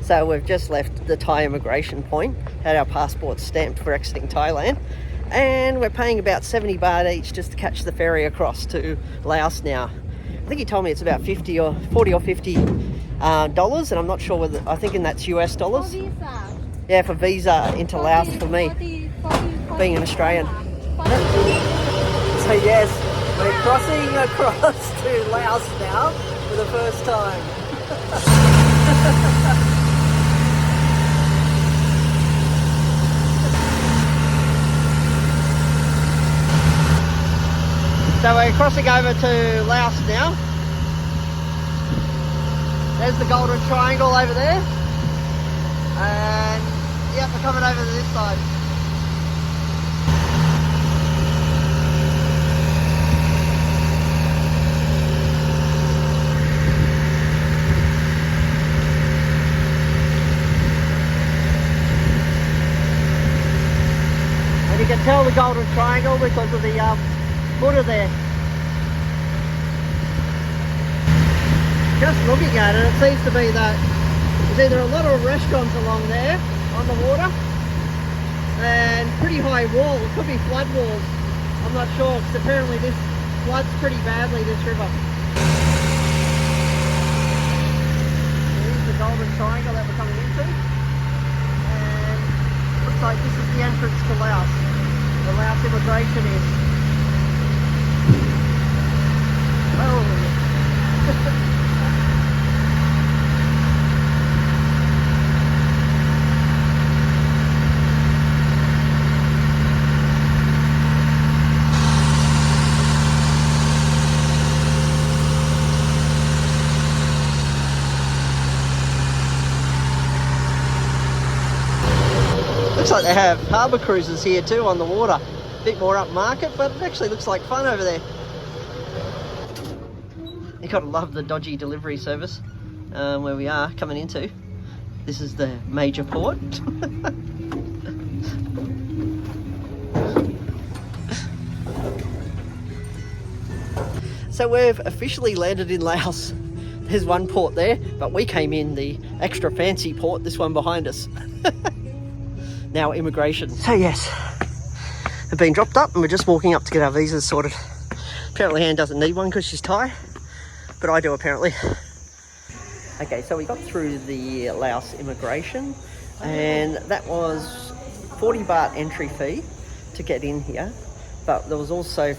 So we've just left the Thai immigration point, had our passports stamped for exiting Thailand, and we're paying about 70 baht each just to catch the ferry across to Laos now. I think he told me it's about 40 or 50 dollars, and I'm not sure whether, I think that's US dollars. For visa. Yeah, for visa into Laos for me, being an Australian. So yes, we're crossing across to Laos now for the first time. So we're crossing over to Laos now. There's the Golden Triangle over there. And yep, we're coming over to this side. And you can tell the Golden Triangle because of the Buddha there. Just looking at it, it seems to be that there's either a lot of restaurants along there on the water and pretty high walls, could be flood walls, I'm not sure, because apparently this floods pretty badly, this river. Here's the Golden Triangle that we're coming into, and looks like this is the entrance to Laos. The Laos Immigration is. Looks like they have harbour cruises here too on the water. A bit more upmarket, but it actually looks like fun over there. You gotta love the dodgy delivery service where we are coming into. This is the major port. So we've officially landed in Laos. There's one port there, but we came in the extra fancy port, this one behind us. Now immigration. So yes, we've been dropped up and we're just walking up to get our visas sorted. Apparently Anne doesn't need one because she's Thai, but I do apparently. Okay, so we got through the Laos immigration and that was 40 baht entry fee to get in here. But there was also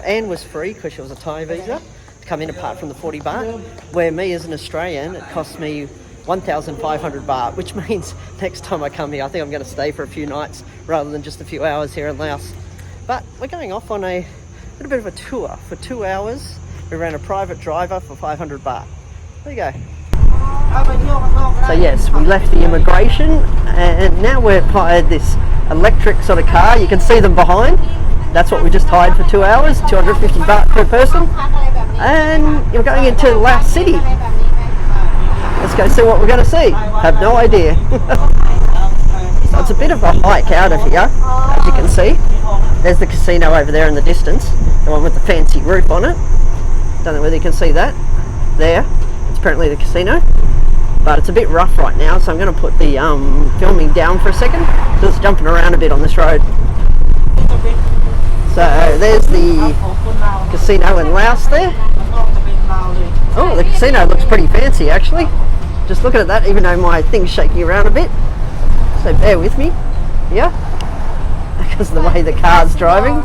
Anne was free because she was a Thai visa to come in apart from the 40 baht, where me as an Australian, it cost me 1,500 baht, which means next time I come here, I think I'm going to stay for a few nights rather than just a few hours here in Laos. But we're going off on a little bit of a tour for 2 hours. We ran a private driver for 500 baht. There you go. So yes, we left the immigration and now we've hired this electric sort of car. You can see them behind. That's what we just hired for 2 hours, 250 baht per person. And you're going into Laos City. Let's go see what we're going to see. Have no idea. So it's a bit of a hike out of here, as you can see. There's the casino over there in the distance, the one with the fancy roof on it. Don't know whether you can see that. There, it's apparently the casino. But it's a bit rough right now, so I'm going to put the filming down for a second. Just jumping around a bit on this road. So there's the casino in Laos there. Oh, the casino looks pretty fancy actually. Just looking at that, even though my thing's shaking around a bit. So bear with me. Yeah. Because of the way the car's driving.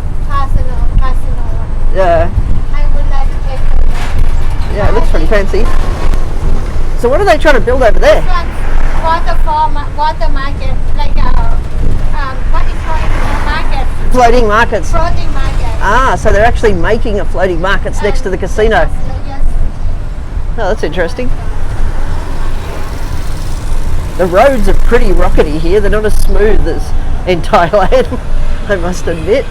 Yeah. Yeah, it looks pretty fancy. So what are they trying to build over there? Water market, like what is called market? Floating markets. Floating market. Ah, so they're actually making a floating markets next to the casino. Yes. Oh, that's interesting. The roads are pretty rockety here. They're not as smooth as in Thailand, I must admit.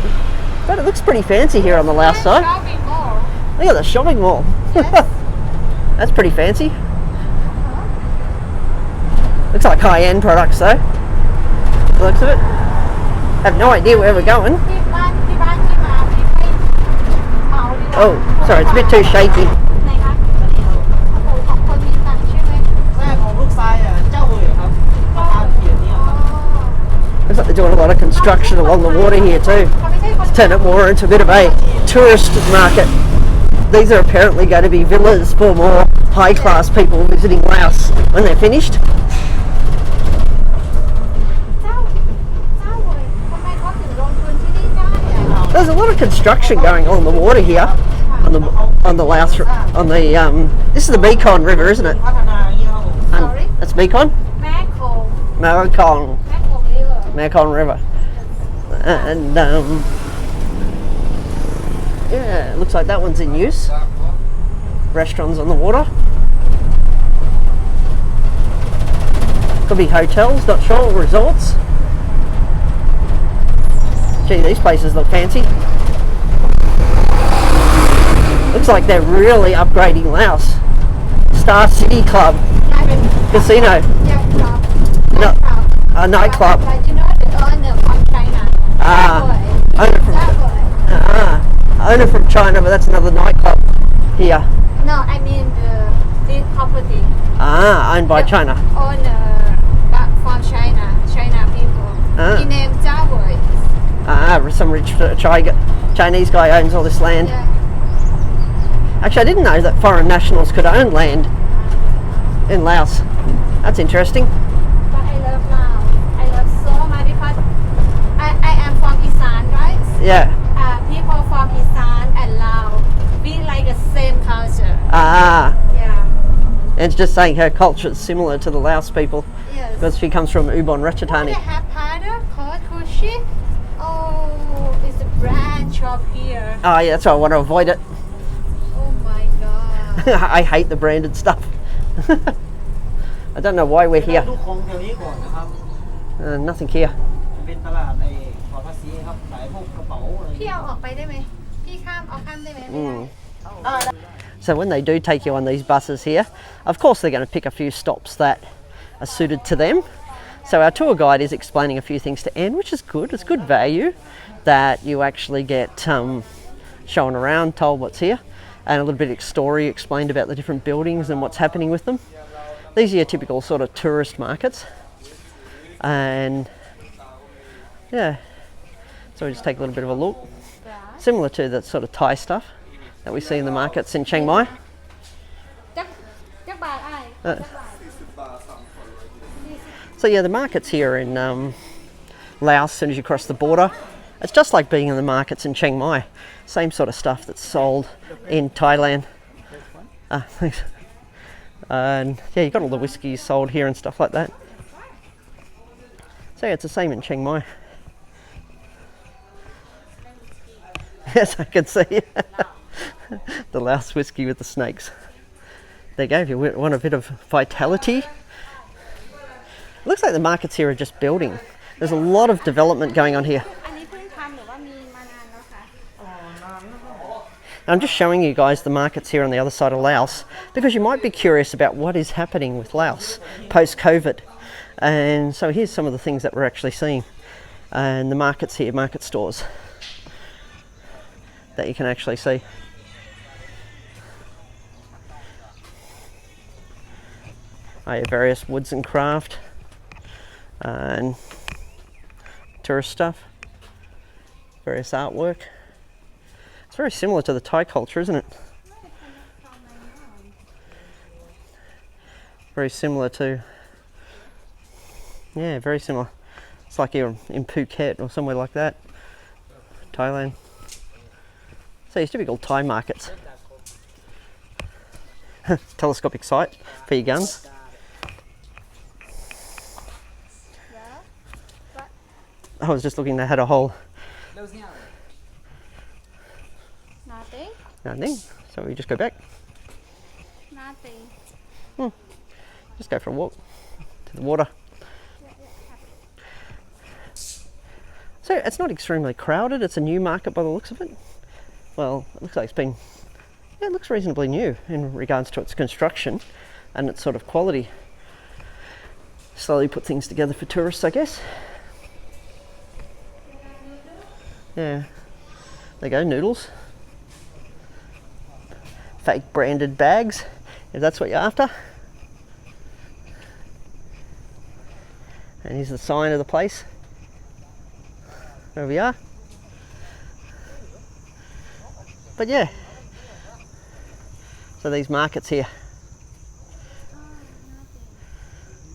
But it looks pretty fancy here on the Laos side. Shopping mall. Look at the shopping mall. Yes. That's pretty fancy. Looks like high-end products though. The looks of it. Have no idea where we're going. Oh, sorry, it's a bit too shaky. construction along the water here too. Let's turn it more into a bit of a tourist market. These are apparently going to be villas for more high-class people visiting Laos when they're finished. There's a lot of construction going on the water here, on the Laos, this is the Mekong River, isn't it? Sorry? That's Mekong? Mekong River. And yeah, it looks like that one's in use. Restaurants on the water. Could be hotels, not sure, or resorts. Gee, these places look fancy. Looks like they're really upgrading Laos. Star City Club. Casino. No, a nightclub. You know the owner from China. Owner from China, but that's another nightclub here. No, I mean this property. Owned by China. Owner from China people. He named Jawoi. Some rich Chinese guy owns all this land. Yeah. Actually, I didn't know that foreign nationals could own land in Laos. That's interesting. But I love Laos. I love so much because I am from Isan, right? Yeah. People from Isan and Laos, we like the same culture. Yeah. And it's just saying her culture is similar to the Laos people. Yes. Because she comes from Ubon They Ratchathani. have powder called Kushi. Oh, it's a branch of here. Oh yeah, that's why I want to avoid it. Oh my god. I hate the branded stuff. I don't know why we're here. Nothing here. เป็นตลาดไอ้ขอภาษีครับขายพวกกระเป๋าอะไร พี่เอาออกไปได้ไหมพี่ข้ามเอาข้ามได้ไหมไม่ได้ So when they do take you on these buses here, of course they're going to pick a few stops that are suited to them. So our tour guide is explaining a few things to Anne, which is good. It's good value that you actually get shown around, told what's here, and a little bit of story explained about the different buildings and what's happening with them. These are your typical sort of tourist markets. And yeah, so we just take a little bit of a look. Similar to the sort of Thai stuff that we see in the markets in Chiang Mai. จักบาทอ้าย So yeah, the markets here in Laos, as soon as you cross the border, it's just like being in the markets in Chiang Mai. Same sort of stuff that's sold in Thailand. Thanks. And yeah, you've got all the whiskies sold here and stuff like that. So yeah, it's the same in Chiang Mai. Yes, I can see the Laos whiskey with the snakes. There you go, if you want a bit of vitality. It looks like the markets here are just building. There's a lot of development going on here. อันนี้เพิ่งทำหรือว่ามีมานานแล้วคะ I'm just showing you guys the markets here on the other side of Laos because you might be curious about what is happening with Laos post-COVID. And so here's some of the things that we're actually seeing. And the markets here, market stores that you can actually see. Various woods and craft and tourist stuff, various artwork. It's very similar to the Thai culture, isn't it? Very similar to, yeah, very similar. It's like you're in Phuket or somewhere like that, Thailand. So your typical Thai markets. Telescopic sight for your guns. I was just looking, they had a hole. Nothing. Nothing. So we just go back. Nothing. Just go for a walk to the water. So it's not extremely crowded. It's a new market by the looks of it. Well, it looks like it's been, yeah, it looks reasonably new in regards to its construction and its sort of quality. Slowly put things together for tourists, I guess. Yeah, there you go, noodles. Fake branded bags, if that's what you're after. And here's the sign of the place. There we are. But yeah, so these markets here.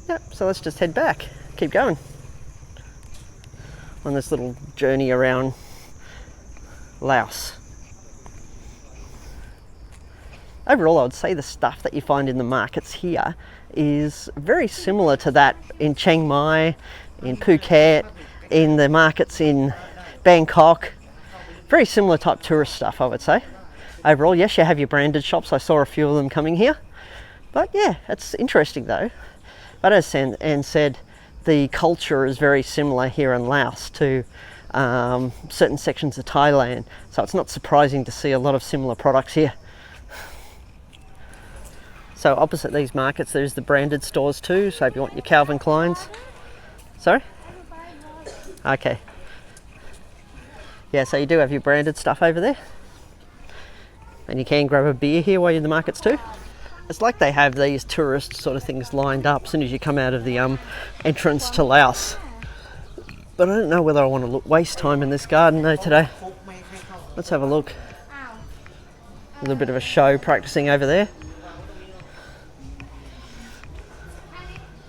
Yep, so let's just head back, keep going on this little journey around Laos. Overall, I would say the stuff that you find in the markets here is very similar to that in Chiang Mai, in Phuket, in the markets in Bangkok. Very similar type tourist stuff, I would say. Overall, yes, you have your branded shops. I saw a few of them coming here. But yeah, it's interesting though. But as Anne said, the culture is very similar here in Laos to certain sections of Thailand. So it's not surprising to see a lot of similar products here. So opposite these markets, there's the branded stores too. So if you want your Calvin Kleins. Sorry? Okay. Yeah, so you do have your branded stuff over there. And you can grab a beer here while you're in the markets too. It's like they have these tourist sort of things lined up as soon as you come out of the entrance to Laos. But I don't know whether I want to waste time in this garden though today. Let's have a look. A little bit of a show practicing over there.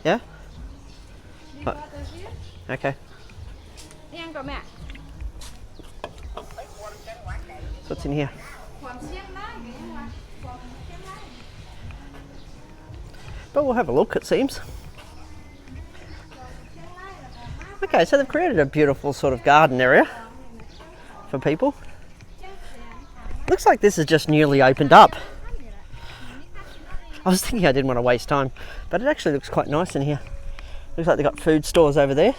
Yeah? Oh. Okay. So what's in here? But we'll have a look, it seems. Okay, so they've created a beautiful sort of garden area for people. Looks like this is just newly opened up. I was thinking I didn't want to waste time, but it actually looks quite nice in here. Looks like they've got food stores over there.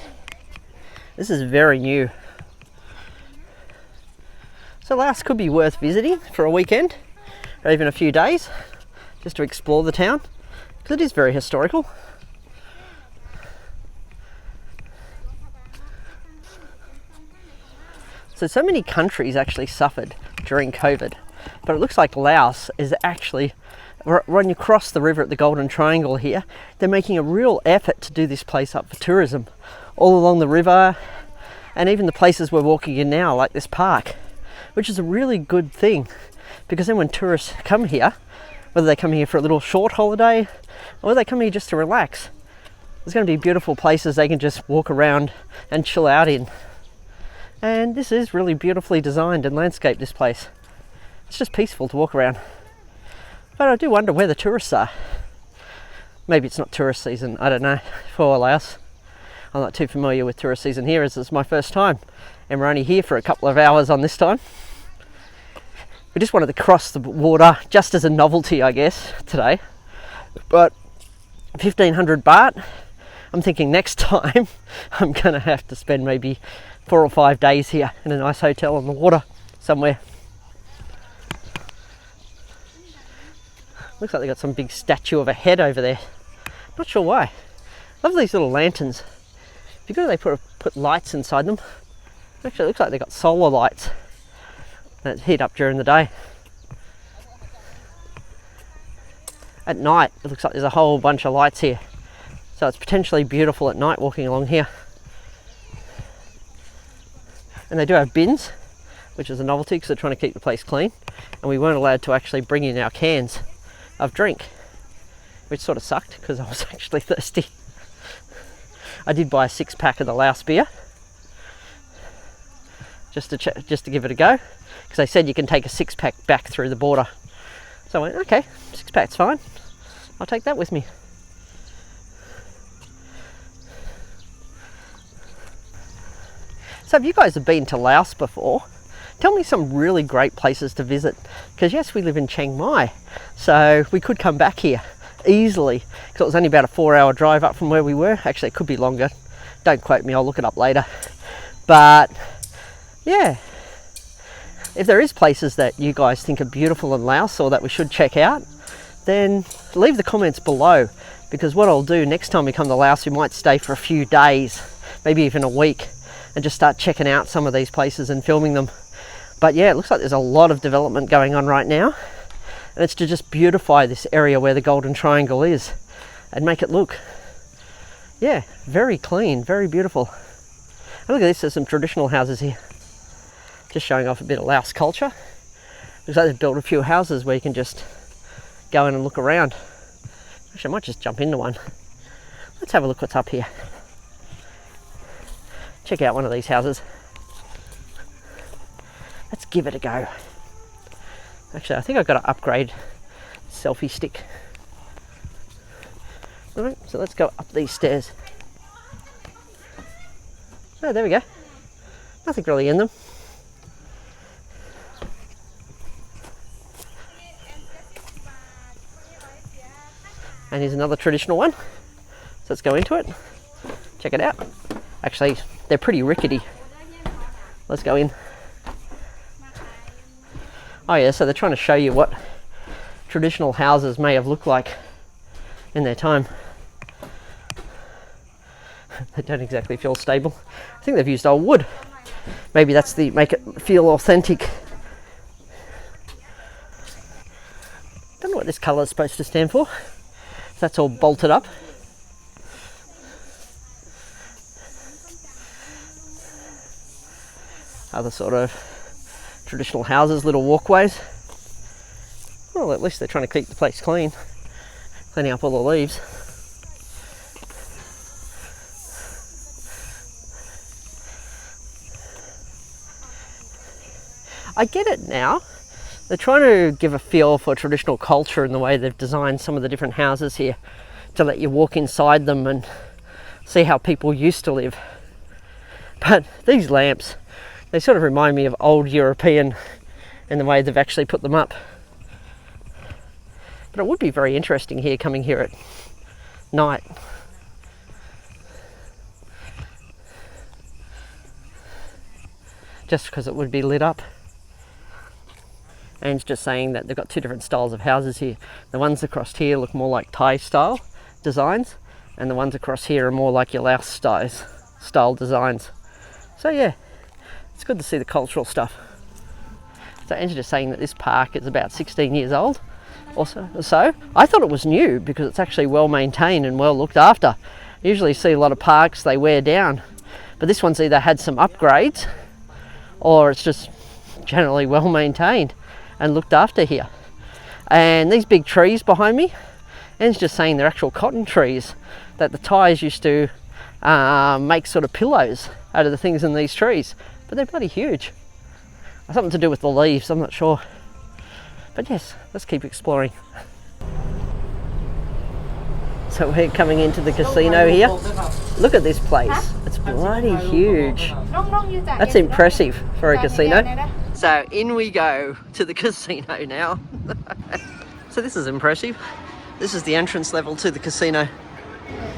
This is very new. So Laos could be worth visiting for a weekend or even a few days just to explore the town because it is very historical. So many countries actually suffered during COVID, but it looks like Laos is actually, when you cross the river at the Golden Triangle here, they're making a real effort to do this place up for tourism all along the river and even the places we're walking in now, like this park, which is a really good thing because then when tourists come here, whether they come here for a little short holiday or they come here just to relax, there's going to be beautiful places they can just walk around and chill out in. And this is really beautifully designed and landscaped, this place. It's just peaceful to walk around. But I do wonder where the tourists are. Maybe it's not tourist season, I don't know, for Laos. I'm not too familiar with tourist season here as it's my first time. And we're only here for a couple of hours on this time. We just wanted to cross the water just as a novelty, I guess, today. But 1,500 baht, I'm thinking next time I'm gonna have to spend maybe 4 or 5 days here in a nice hotel on the water somewhere. Looks like they've got some big statue of a head over there. Not sure why. Love these little lanterns. Because they put lights inside them. Actually, it looks like they've got solar lights that heat up during the day. At night, it looks like there's a whole bunch of lights here. So it's potentially beautiful at night walking along here. And they do have bins, which is a novelty because they're trying to keep the place clean. And we weren't allowed to actually bring in our cans of drink, which sort of sucked because I was actually thirsty. I did buy a 6-pack of the Laos beer just to give it a go because they said you can take a 6-pack back through the border. So I went, okay, 6-pack's fine. I'll take that with me. So if you guys have been to Laos before, tell me some really great places to visit. Because yes, we live in Chiang Mai, so we could come back here easily because it was only about a 4-hour drive up from where we were. Actually, it could be longer. Don't quote me, I'll look it up later. But yeah, if there is places that you guys think are beautiful in Laos or that we should check out, then leave the comments below, because what I'll do next time we come to Laos, we might stay for a few days, maybe even a week, and just start checking out some of these places and filming them. But yeah, it looks like there's a lot of development going on right now, and it's to just beautify this area where the Golden Triangle is and make it look, yeah, very clean, very beautiful. And look at this, there's some traditional houses here. Just showing off a bit of Laos culture. Looks like they've built a few houses where you can just go in and look around. Actually, I might just jump into one. Let's have a look what's up here. Check out one of these houses. Let's give it a go. Actually, I think I've got to upgrade the selfie stick. Alright, so let's go up these stairs. Oh, there we go. Nothing really in them. And here's another traditional one. So let's go into it. Check it out. Actually, they're pretty rickety. Let's go in. Oh yeah, so they're trying to show you what traditional houses may have looked like in their time. They don't exactly feel stable. I think they've used old wood. Maybe that's the make it feel authentic. Don't know what this colour is supposed to stand for. That's all bolted up. Other sort of traditional houses, little walkways. Well, at least they're trying to keep the place clean, cleaning up all the leaves. I get it now. They're trying to give a feel for traditional culture in the way they've designed some of the different houses here to let you walk inside them and see how people used to live. But these lamps, they sort of remind me of old European in the way they've actually put them up. But it would be very interesting here, coming here at night. Just because it would be lit up. And it's just saying that they've got two different styles of houses here. The ones across here look more like Thai style designs, and the ones across here are more like your Laos style designs. So yeah, it's good to see the cultural stuff. So Anne's just saying that this park is about 16 years old also. So I thought it was new because it's actually well maintained and well looked after. You usually see a lot of parks, they wear down, but this one's either had some upgrades or it's just generally well maintained and looked after here. And these big trees behind me, and it's just saying they're actual cotton trees that the Thais used to make sort of pillows out of the things in these trees, but they're bloody huge. Something to do with the leaves, I'm not sure. But yes, let's keep exploring. So we're coming into the casino here. Look at this place, it's bloody huge. That's impressive for a casino. So in we go to the casino now. So this is impressive. This is the entrance level to the casino.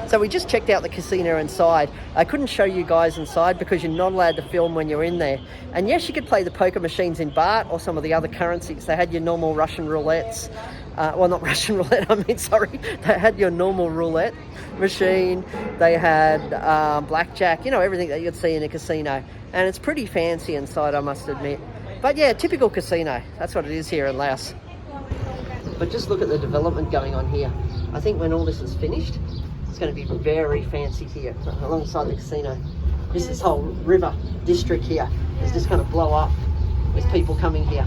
So we just checked out the casino inside. I couldn't show you guys inside because you're not allowed to film when you're in there. And yes, you could play the poker machines in baht or some of the other currencies. They had your normal Russian roulettes. Well, not Russian roulette, I mean, sorry. They had your normal roulette machine. They had blackjack, you know, everything that you'd see in a casino. And it's pretty fancy inside, I must admit. But yeah, typical casino. That's what it is here in Laos. But just look at the development going on here. I think when all this is finished, it's going to be very fancy here alongside the casino. This whole river district here is just going to blow up with people coming here.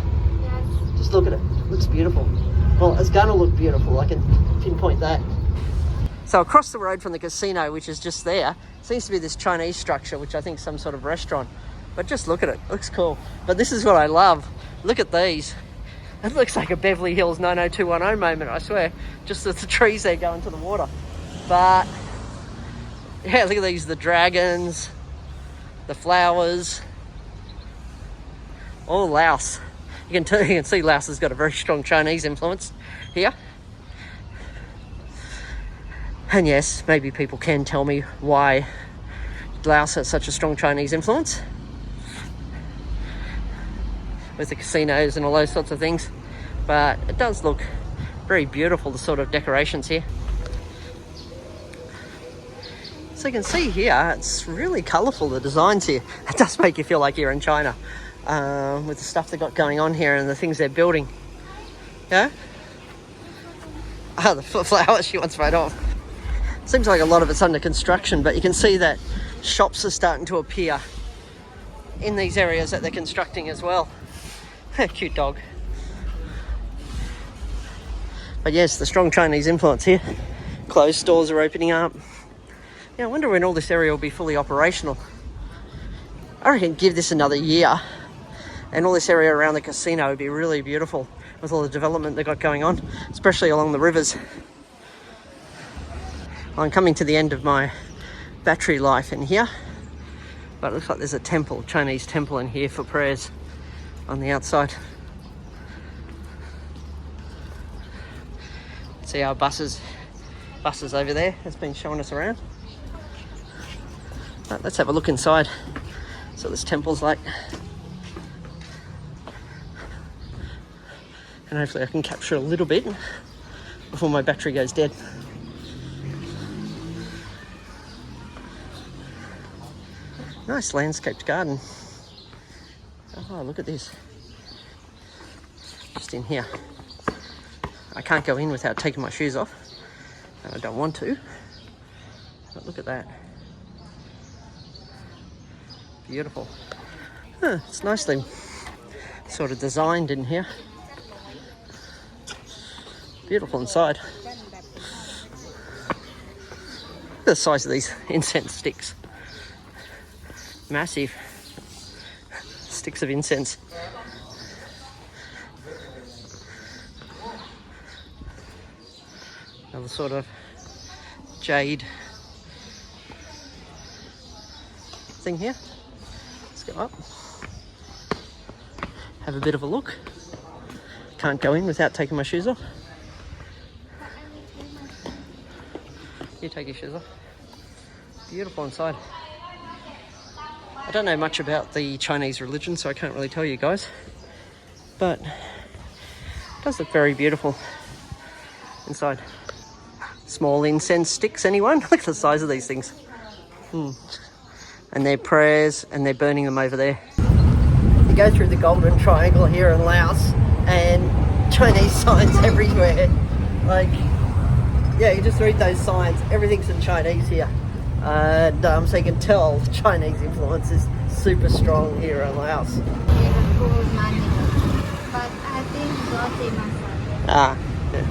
Just look at it. It looks beautiful. Well, it's going to look beautiful. I can pinpoint that. So across the road from the casino, which is just there, seems to be this Chinese structure, which I think is some sort of restaurant. But just look at it. It looks cool. But this is what I love. Look at these. It looks like a Beverly Hills 90210 moment, I swear. Just the trees there going to the water. But yeah, look at these, the dragons, the flowers, all Laos. You can see Laos has got a very strong Chinese influence here. And yes, maybe people can tell me why Laos has such a strong Chinese influence with the casinos and all those sorts of things. But it does look very beautiful, the sort of decorations here. So you can see here, it's really colourful, the designs here. It does make you feel like you're in China with the stuff they've got going on here and the things they're building. Yeah? Oh, the flowers she wants right off. Seems like a lot of it's under construction, but you can see that shops are starting to appear in these areas that they're constructing as well. Cute dog. But yes, the strong Chinese influence here. Closed stores are opening up. Yeah, I wonder when all this area will be fully operational. I reckon give this another year and all this area around the casino would be really beautiful with all the development they've got going on, especially along the rivers. I'm coming to the end of my battery life in here, but it looks like there's a temple, Chinese temple in here for prayers on the outside. See our buses over there has been showing us around. Right, let's have a look inside. So this temple's like, and hopefully I can capture a little bit before my battery goes dead. Nice landscaped garden. Oh, look at this. Just in here. I can't go in without taking my shoes off. And I don't want to. But look at that. Beautiful. Huh, it's nicely sort of designed in here. Beautiful inside. Look at the size of these incense sticks. Massive sticks of incense. Another sort of jade thing here. Let's go up. Have a bit of a look. Can't go in without taking my shoes off. You take your shoes off. Beautiful inside. I don't know much about the Chinese religion, so I can't really tell you guys. But it does look very beautiful inside. Small incense sticks, anyone? Look at the size of these things. And they're prayers, and they're burning them over there. You go through the Golden Triangle here in Laos, and Chinese signs everywhere. Like, yeah, you just read those signs. Everything's in Chinese here. And so you can tell the Chinese influence is super strong here in Laos. But I think Ah, yeah.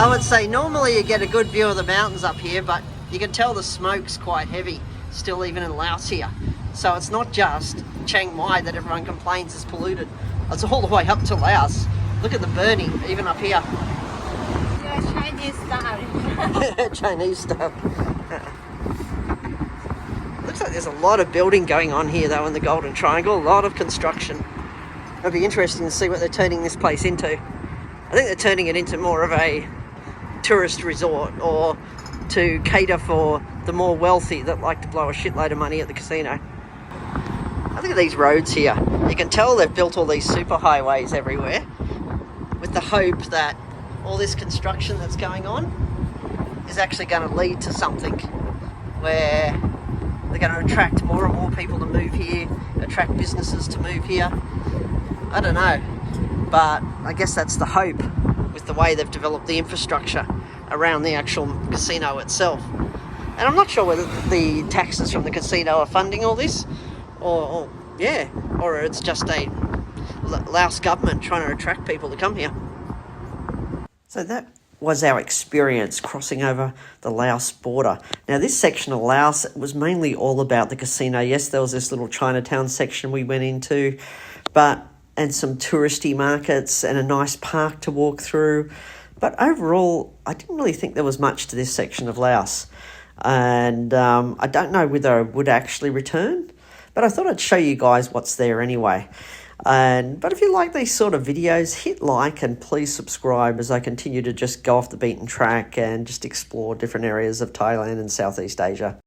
I would say normally you get a good view of the mountains up here, but you can tell the smoke's quite heavy still even in Laos here. So it's not just Chiang Mai that everyone complains is polluted. It's all the way up to Laos. Look at the burning, even up here. yeah, Chinese style. Chinese stuff. Looks like there's a lot of building going on here though in the Golden Triangle, a lot of construction. It'll be interesting to see what they're turning this place into. I think they're turning it into more of a tourist resort or to cater for the more wealthy that like to blow a shitload of money at the casino. I look at these roads here. You can tell they've built all these super highways everywhere with the hope that all this construction that's going on is actually going to lead to something where they're going to attract more and more people to move here, attract businesses to move here. I don't know, but I guess that's the hope with the way they've developed the infrastructure around the actual casino itself. And I'm not sure whether the taxes from the casino are funding all this, or it's just a Laos government trying to attract people to come here. So that was our experience crossing over the Laos border. Now this section of Laos was mainly all about the casino. Yes, there was this little Chinatown section we went into, and some touristy markets and a nice park to walk through. But overall, I didn't really think there was much to this section of Laos. And I don't know whether I would actually return, but I thought I'd show you guys what's there anyway. But if you like these sort of videos, hit like and please subscribe as I continue to just go off the beaten track and just explore different areas of Thailand and Southeast Asia.